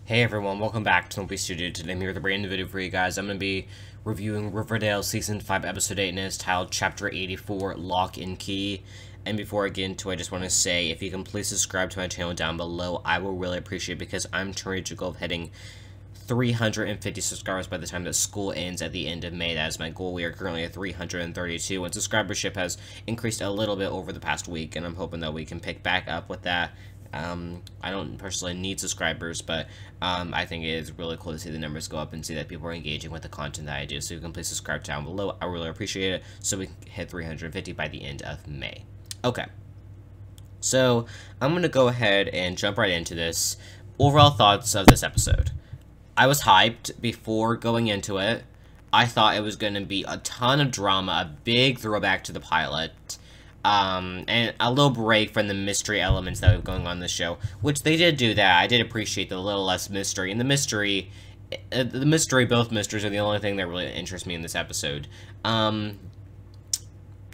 Hey everyone, welcome back to mduhzay. Today I'm here with a brand new video for you guys. I'm going to be reviewing Riverdale Season 5 Episode 8, and it's titled Chapter 84, Lock and Key. And before I get into it, I just want to say, if you can please subscribe to my channel down below, I will really appreciate it, because I'm trying to go hitting 350 subscribers by the time that school ends at the end of May. That is my goal. We are currently at 332, and subscribership has increased a little bit over the past week, and I'm hoping that we can pick back up with that. I don't personally need subscribers, but I think it is really cool to see the numbers go up and see that people are engaging with the content that I do. So you can please subscribe down below. I really appreciate it, so we can hit 350 by the end of May. Okay, so I'm going to go ahead and jump right into this. Overall thoughts of this episode. I was hyped before going into it. I thought it was going to be a ton of drama, a big throwback to the pilot. And a little break from the mystery elements that were going on in the show, which they did do that. I did appreciate the little less mystery, and both mysteries are the only thing that really interests me in this episode.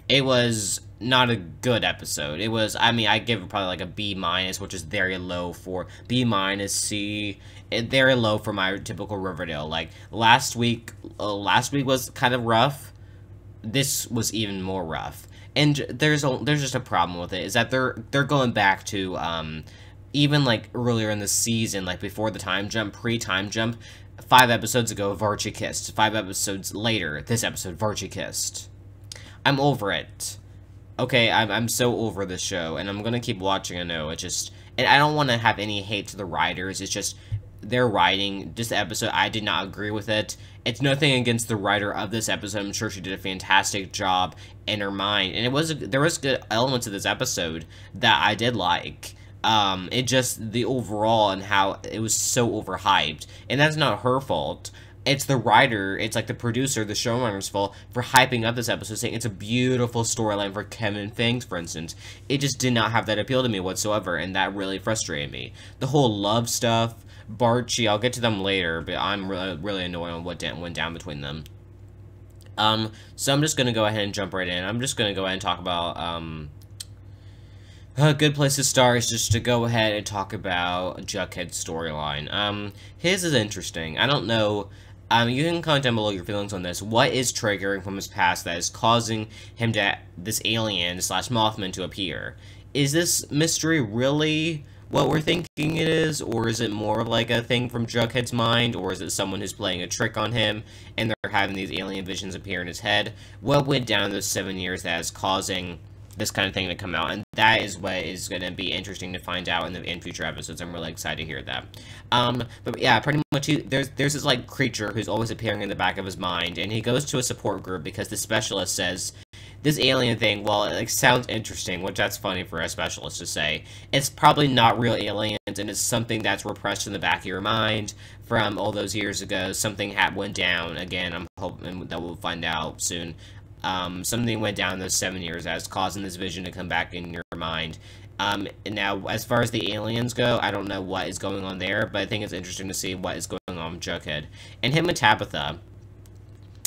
It was not a good episode. It was, I mean, I give it probably like a B-, which is very low for B-, C, very low for my typical Riverdale. Like, last week was kind of rough. This was even more rough. And there's just a problem with it, is that they're going back to, even, like, earlier in the season, like, before the time jump, pre-time jump, 5 episodes ago, Varchi kissed. 5 episodes later, this episode, Varchi kissed. I'm over it. Okay, I'm so over this show, and I'm gonna keep watching, I know, it's just, and I don't want to have any hate to the writers, it's just, their writing, just the episode, I did not agree with it. It's nothing against the writer of this episode. I'm sure she did a fantastic job in her mind, and there was good elements of this episode that I did like. It just, the overall and how it was so overhyped, and that's not her fault. It's the writer, it's like the producer, the showrunner's fault for hyping up this episode, saying it's a beautiful storyline for Kevin Fangs, for instance. It just did not have that appeal to me whatsoever, and that really frustrated me. The whole love stuff, Barchi, I'll get to them later, but I'm really annoyed on what went down between them. So I'm just gonna go ahead and jump right in. I'm just gonna go ahead and talk about, a good place to start is just to go ahead and talk about Jughead's storyline. His is interesting. I don't know, you can comment down below your feelings on this. What is triggering from his past that is causing him to, this alien / Mothman to appear? Is this mystery really what we're thinking it is, or is it more of like a thing from Jughead's mind, or is it someone who's playing a trick on him, and they're having these alien visions appear in his head? What went down in those 7 years that is causing this kind of thing to come out? And that is what is going to be interesting to find out in future episodes. I'm really excited to hear that. But yeah, pretty much there's this like creature who's always appearing in the back of his mind, and he goes to a support group because the specialist says, this alien thing, well, it sounds interesting, which that's funny for a specialist to say. It's probably not real aliens, and it's something that's repressed in the back of your mind from all those years ago. Something went down. Again, I'm hoping that we'll find out soon. Something went down in those 7 years that's causing this vision to come back in your mind. Now, as far as the aliens go, I don't know what is going on there, but I think it's interesting to see what is going on with Jughead. And him and Tabitha,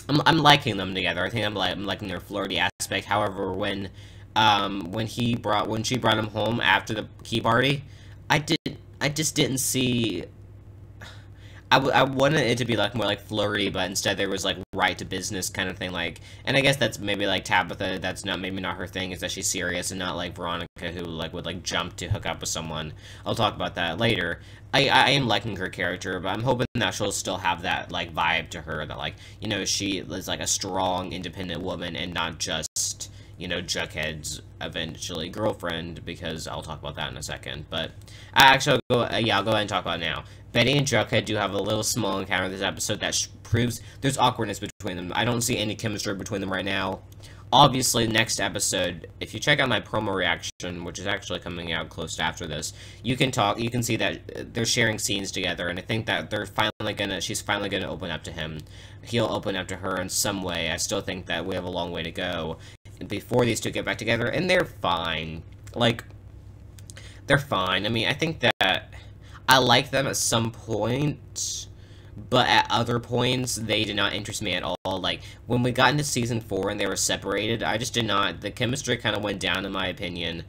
I'm liking them together. I think I'm liking their flirty aspect. However, when she brought him home after the key party, I just didn't see. I wanted it to be like more like flirty, but instead there was like right to business kind of thing. Like, and I guess that's maybe like Tabitha. That's maybe not her thing. Is that she's serious and not like Veronica, who like would like jump to hook up with someone. I'll talk about that later. I am liking her character, but I'm hoping that she'll still have that like vibe to her, that like, you know, she is like a strong, independent woman and not just, you know, Jughead's eventually girlfriend, because I'll talk about that in a second. But actually, I'll go ahead and talk about it now. Betty and Jughead do have a little small encounter this episode that proves there's awkwardness between them. I don't see any chemistry between them right now. Obviously, next episode, if you check out my promo reaction, which is actually coming out close to after this, you can see that they're sharing scenes together, and I think that she's finally gonna open up to him. He'll open up to her in some way. I still think that we have a long way to go before these two get back together, and they're fine. Like, they're fine. I mean, I think that I like them at some point, but at other points, they did not interest me at all. Like, when we got into Season 4 and they were separated, I just did not, the chemistry kind of went down, in my opinion.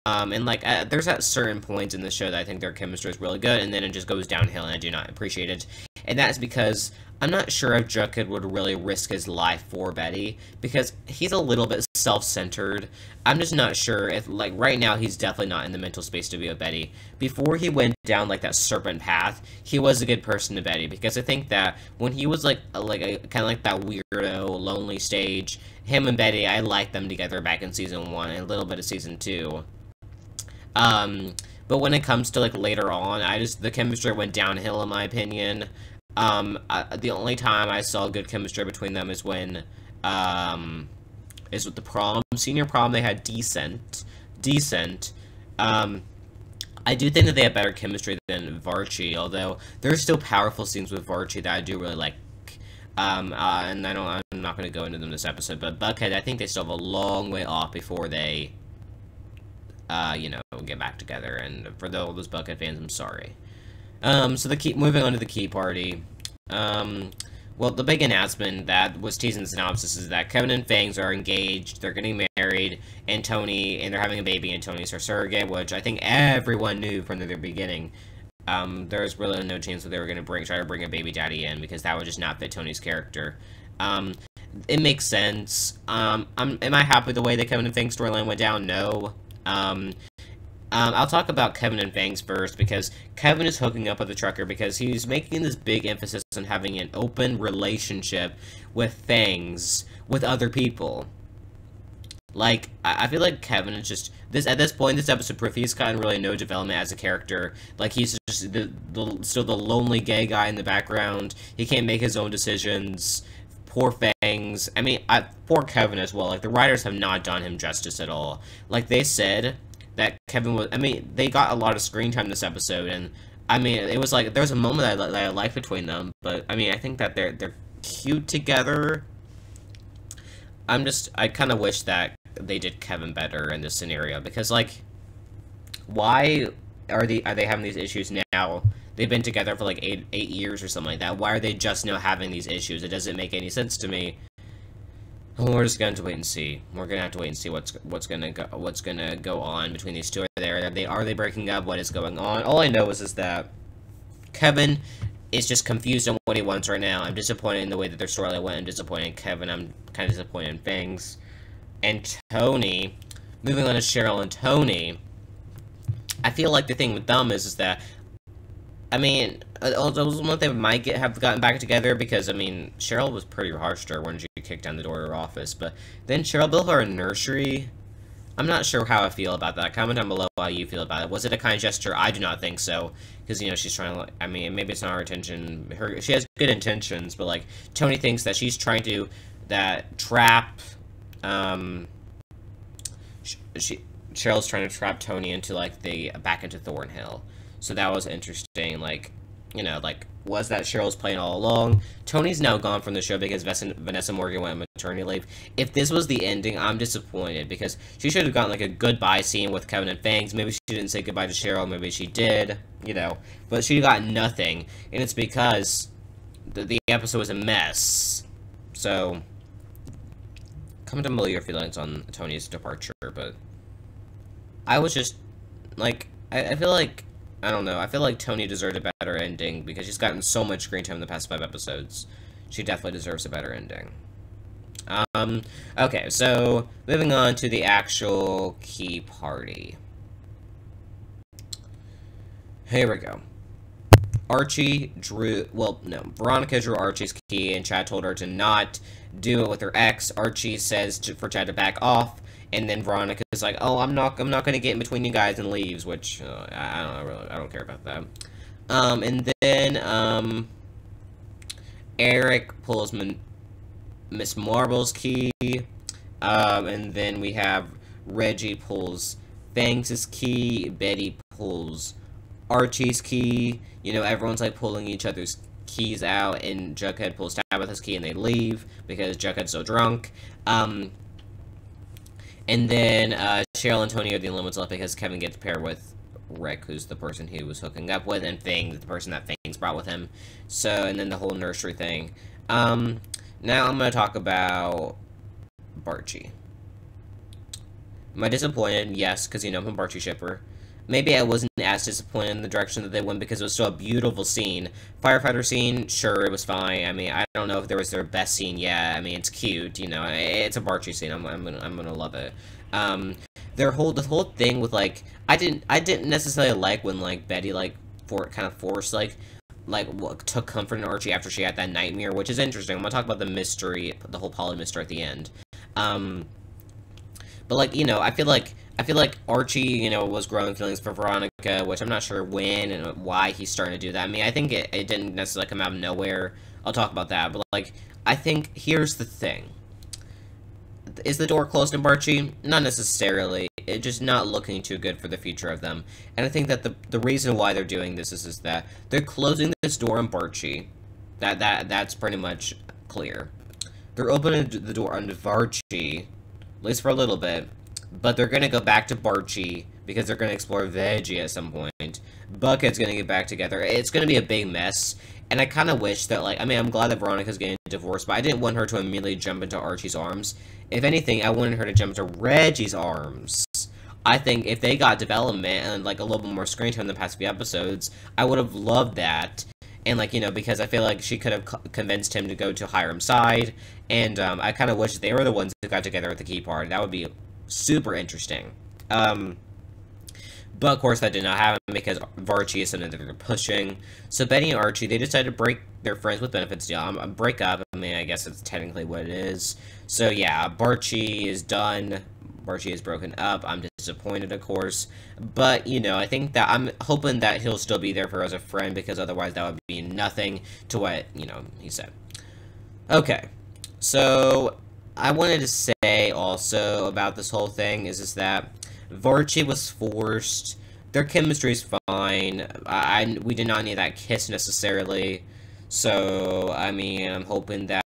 And, like, there's at certain points in the show that I think their chemistry is really good, and then it just goes downhill, and I do not appreciate it. And that's because I'm not sure if Jughead would really risk his life for Betty, because he's a little bit self-centered. I'm just not sure if, like, right now, he's definitely not in the mental space to be with Betty. Before he went down, like, that serpent path, he was a good person to Betty, because I think that when he was, like kind of like that weirdo, lonely stage, him and Betty, I liked them together back in Season 1 and a little bit of Season 2. But when it comes to, like, later on, the chemistry went downhill, in my opinion. The only time I saw good chemistry between them is when, is with the prom. Senior prom, they had decent. I do think that they have better chemistry than Varchi, although there's still powerful scenes with Varchi that I do really like. And I'm not going to go into them this episode, but Buckhead, I think they still have a long way off before they, you know, get back together, and for all those Buckhead fans, I'm sorry. So moving on to the key party. Well, the big announcement that was teased in the synopsis is that Kevin and Fangs are engaged, they're getting married, and they're having a baby, and Tony's her surrogate, which I think everyone knew from the beginning. There's really no chance that they were going to try to bring a baby daddy in, because that would just not fit Tony's character. It makes sense. Am I happy with the way the Kevin and Fangs storyline went down? No. I'll talk about Kevin and Fangs first, because Kevin is hooking up with the trucker because he's making this big emphasis on having an open relationship with Fangs, with other people. Like, I feel like Kevin is just, at this point, this episode proof, he's gotten really no development as a character. Like, he's just still the lonely gay guy in the background. He can't make his own decisions. Poor Fangs. I mean, poor Kevin as well. Like, the writers have not done him justice at all. Like, they said that Kevin was, I mean, they got a lot of screen time this episode, and, I mean, it was like, there's a moment that I liked between them, but, I mean, I think that they're cute together. I kind of wish that they did Kevin better in this scenario, because, like, why are they having these issues now? They've been together for, like, eight years or something like that. Why are they just now having these issues? It doesn't make any sense to me. Well, we're just going to wait and see. We're gonna have to wait and see what's gonna go on between these two. Are they breaking up? What is going on? All I know is that Kevin is just confused on what he wants right now. I'm disappointed in the way that their storyline went. I'm disappointed in Kevin. I'm kind of disappointed in Fangs. And Tony, moving on to Cheryl and Tony, I feel like the thing with them is that, I mean, one they might have gotten back together, because, I mean, Cheryl was pretty harsh to her when she kicked down the door of her office, but then Cheryl built her a nursery. I'm not sure how I feel about that. Comment down below how you feel about it. Was it a kind gesture? I do not think so, because, you know, she's trying to, like, I mean, maybe it's not her intention. She has good intentions, but, like, Tony thinks that she's trying to, trap, Cheryl's trying to trap Tony into, like, back into Thornhill. So that was interesting, like, you know, like, was that Cheryl's plan all along? Tony's now gone from the show because Vanessa Morgan went on maternity leave. If this was the ending, I'm disappointed, because she should have gotten, like, a goodbye scene with Kevin and Fangs. Maybe she didn't say goodbye to Cheryl, maybe she did, you know, but she got nothing, and it's because the episode was a mess. So, comment down below your feelings on Tony's departure, but I was just, like, I feel like, I don't know, I feel like Tony deserved a better ending, because she's gotten so much screen time in the past 5 episodes. She definitely deserves a better ending. Okay, so, moving on to the actual key party. Here we go. Veronica drew Archie's key, and Chad told her to not do it with her ex. Archie says for Chad to back off, and then Veronica's like, "Oh, I'm not gonna get in between you guys," and leaves, which I don't care about that. And then Eric pulls Miss Marble's key, and then we have Reggie pulls Fangs' key, Betty pulls Archie's key. You know, everyone's like pulling each other's keys out, and Jughead pulls Tabitha's key, and they leave because Jughead's so drunk. And then Cheryl and Tony are the only ones left because Kevin gets paired with Rick, who's the person he was hooking up with, and Fang, the person that Fang's brought with him. So, and then the whole nursery thing. Now I'm going to talk about Barchi. Am I disappointed? Yes, because, I'm a Barchi shipper. Maybe I wasn't as disappointed in the direction that they went because it was still a beautiful scene. Firefighter scene, sure, it was fine. I mean, I don't know if there was their best scene yet. I mean, it's cute, it's a Barchi scene. I'm gonna love it. The whole thing with, like, I didn't necessarily like when, like, Betty, like, kind of forced, took comfort in Archie after she had that nightmare, which is interesting. I'm gonna talk about the mystery, the whole Polly mystery at the end. But, like, I feel like Archie, was growing feelings for Veronica, which I'm not sure when and why he's starting to do that. I mean, I think it didn't necessarily come out of nowhere. I'll talk about that, but, like, I think here's the thing. Is the door closed in Barchi? Not necessarily. It's just not looking too good for the future of them. And I think that the reason why they're doing this is that they're closing this door on Barchi. That's pretty much clear. They're opening the door on Varchi, at least for a little bit, but they're gonna go back to Barchi because they're gonna explore Veggie at some point. Bucket's gonna get back together. It's gonna be a big mess. And I kind of wish that, like, I mean, I'm glad that Veronica's getting divorced, but I didn't want her to immediately jump into Archie's arms. If anything, I wanted her to jump into Reggie's arms. I think if they got development and, like, a little bit more screen time in the past few episodes, I would have loved that. And, like, because I feel like she could have convinced him to go to Hiram's side, and I kind of wish they were the ones who got together at the key part. That would be super interesting. But, of course, that did not happen because Varchi is something that they're pushing. So, Betty and Archie, they decided to break their friends with benefits deal. Break up. I mean, I guess it's technically what it is. So, yeah, Barchi is done. Barchi is broken up. I'm disappointed, of course. But, I think that I'm hoping that he'll still be there for her as a friend because otherwise that would be nothing to what, he said. Okay. So, I wanted to say also about this whole thing is that Varchi was forced. Their chemistry is fine. We did not need that kiss necessarily. So, I mean, I'm hoping that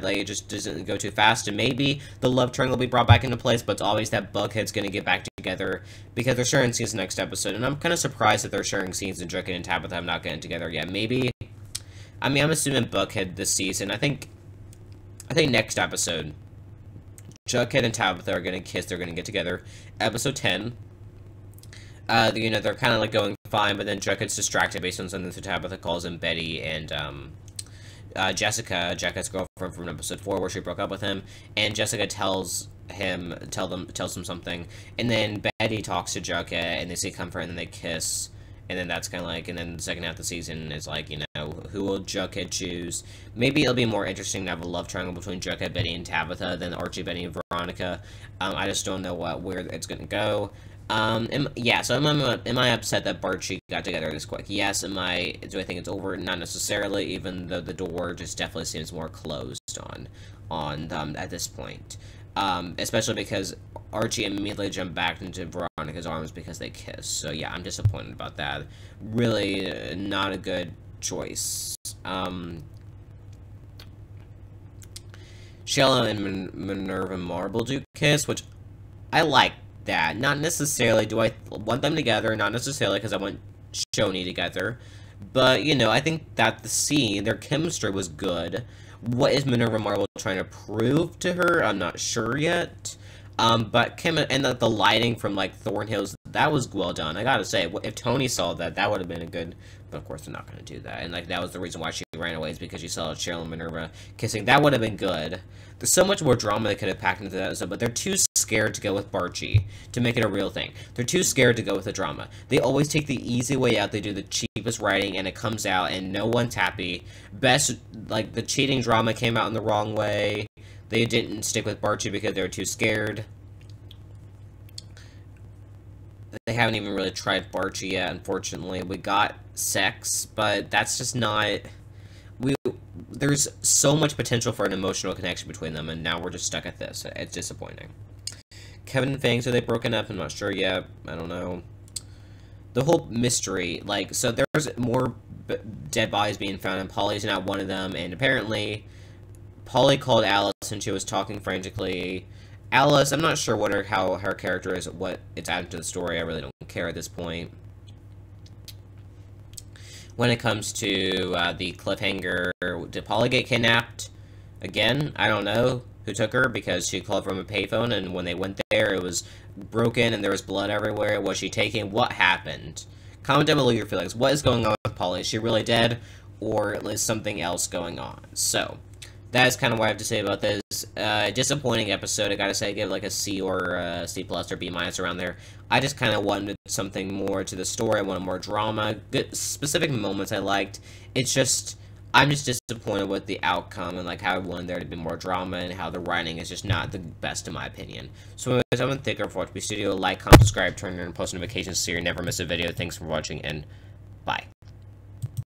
like, it just doesn't go too fast, and maybe the love triangle will be brought back into place, but it's always that Buckhead's gonna get back together, because they're sharing scenes next episode, and I'm kind of surprised that they're sharing scenes and Jughead and Tabitha have not getting together yet. Maybe, I mean, I'm assuming Buckhead this season. I think next episode, Jughead and Tabitha are gonna kiss, they're gonna get together. Episode 10. They're kind of like going fine, but then Jughead's distracted based on something that Tabitha calls him Betty, and Jessica, Jughead's girlfriend from episode 4, where she broke up with him, and Jessica tells him something, and then Betty talks to Jughead, and they say comfort, and then they kiss, and then that's kind of like, and then the second half of the season is like, who will Jughead choose? Maybe it'll be more interesting to have a love triangle between Jughead, Betty, and Tabitha than Archie, Betty, and Veronica. I just don't know where it's gonna go. So am I upset that Barchi got together this quick? Yes. Do I think it's over? Not necessarily, even though the door just definitely seems more closed on them at this point. Especially because Archie immediately jumped back into Veronica's arms because they kissed. So yeah, I'm disappointed about that. Really not a good choice. Shella and Minerva Marble do kiss, which I like that. Not necessarily do I want them together, not necessarily because I want Shoni together, but, I think that the scene, their chemistry was good. What is Minerva Marble trying to prove to her? I'm not sure yet. But Kim and the lighting from, like, Thornhills, that was well done. I gotta say, if Tony saw that, that would have been a good, but of course they're not gonna do that. And, like, that was the reason why she ran away, is because she saw Cheryl and Minerva kissing. That would have been good. There's so much more drama they could have packed into that episode, but they're too scared to go with Barchi to make it a real thing. They're too scared to go with the drama. They always take the easy way out. They do the cheapest writing, and it comes out, and no one's happy. Like, the cheating drama came out in the wrong way. They didn't stick with Barchi because they were too scared. They haven't even really tried Barchi yet, unfortunately. We got sex, but that's just not... There's so much potential for an emotional connection between them, and now we're just stuck at this. It's disappointing. Kevin and Fangs, are they broken up? I'm not sure yet. I don't know. The whole mystery, like, so there's more dead bodies being found, and Polly's not one of them, and apparently Polly called Alice, and she was talking frantically, Alice, I'm not sure how her character is, what it's added to the story. I really don't care at this point. When it comes to the cliffhanger, did Polly get kidnapped? Again, I don't know who took her, because she called from a payphone, and when they went there, it was broken, and there was blood everywhere. Was she taken? What happened? Comment down below your feelings. What is going on with Polly? Is she really dead, or is something else going on? So, that is kind of what I have to say about this. Disappointing episode, I gotta say. I give it like a C or a C plus or B minus around there. I just kind of wanted something more to the story. I wanted more drama. Good specific moments I liked. It's just, I'm just disappointed with the outcome and like how I wanted there to be more drama, and how the writing is just not the best in my opinion. So anyways, I'm gonna thank you for watching this video. Like, comment, subscribe, turn on post notifications so you never miss a video. Thanks for watching, and bye.